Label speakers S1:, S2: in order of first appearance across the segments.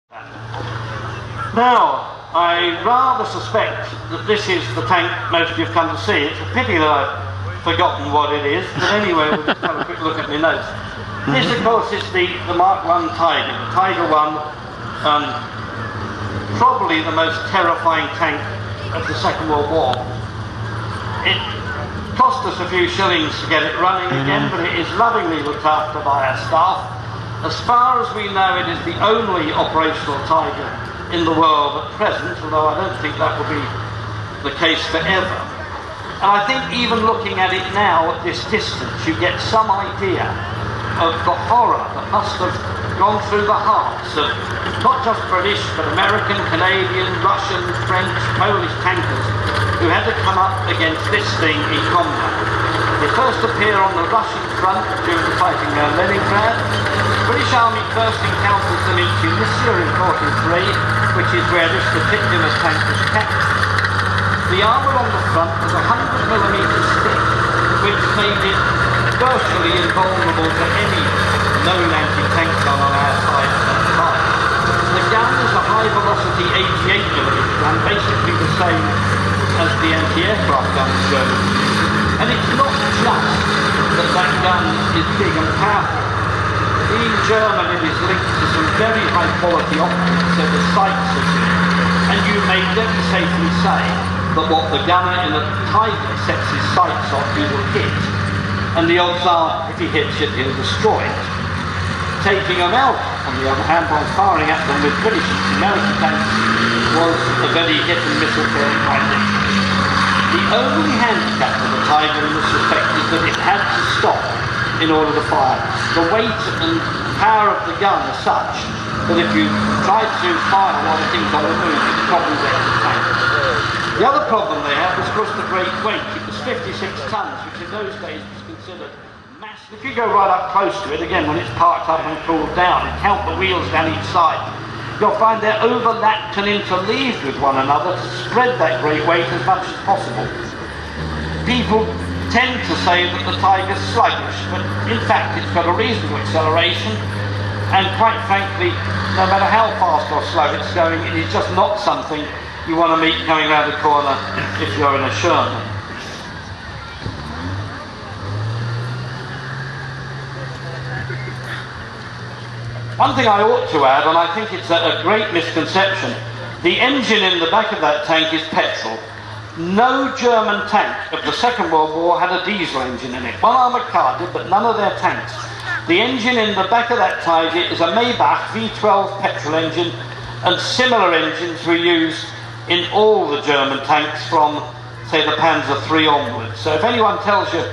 S1: Now, I rather suspect that this is the tank most of you have come to see. It's a pity that I've forgotten what it is, but anyway, we'll just have a quick look at my notes. This, of course, is the Mark I Tiger. The Tiger I, probably the most terrifying tank of the Second World War. It cost us a few shillings to get it running again, but it is lovingly looked after by our staff. As far as we know, it is the only operational Tiger in the world at present, although I don't think that will be the case forever. And I think even looking at it now at this distance, you get some idea of the horror that must have gone through the hearts of not just British, but American, Canadian, Russian, French, Polish tankers who had to come up against this thing in combat. They first appear on the Russian front during the fighting around Leningrad. The British Army first encounters them in Tunisia in 43, which is where this particular tank was kept. The armour on the front was a 100mm stick, which made it virtually invulnerable to any known anti-tank gun on our side at that time. The gun is a high-velocity 88mm gun, basically the same as the anti-aircraft guns Germans use. And it's not just that that gun is big and powerful. Being German, it is linked to some very high-quality optics, so the sights are good. And you may very safely say that what the gunner in a Tiger sets his sights on, he will hit. And the odds are, if he hits it, he'll destroy it. Taking them out, on the other hand, by firing at them with British and American tanks, was a very hit-and-miss affair, I think. The only handicap of the Tiger in this respect is that it had to stop in order to fire. The weight and power of the gun is such that if you tried to fire while the thing's on the move, it's probably wreck the tank. The other problem they had was, of course, the great weight. It was 56 tons, which in those days was considered massive. If you go right up close to it, again, when it's parked up and cooled down, and count the wheels down each side, you'll find they're overlapped and interleaved with one another to spread that great weight as much as possible. People tend to say that the Tiger's sluggish, but in fact it's got a reasonable acceleration, and quite frankly, no matter how fast or slow it's going, it is just not something you want to meet coming around the corner if you're in a Sherman. One thing I ought to add, and I think it's a great misconception, the engine in the back of that tank is petrol. No German tank of the Second World War had a diesel engine in it. One armoured car did, but none of their tanks. The engine in the back of that Tiger is a Maybach V12 petrol engine, and similar engines were used in all the German tanks from, say, the Panzer III onwards. So if anyone tells you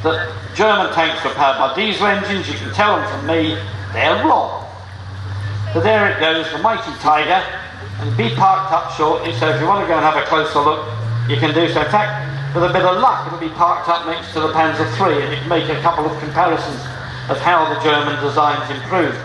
S1: that German tanks were powered by diesel engines, you can tell them from me, they're wrong. So there it goes, the mighty Tiger, and be parked up shortly, so if you want to go and have a closer look, you can do so. In fact, with a bit of luck, it'll be parked up next to the Panzer III, and you can make a couple of comparisons of how the German designs improved.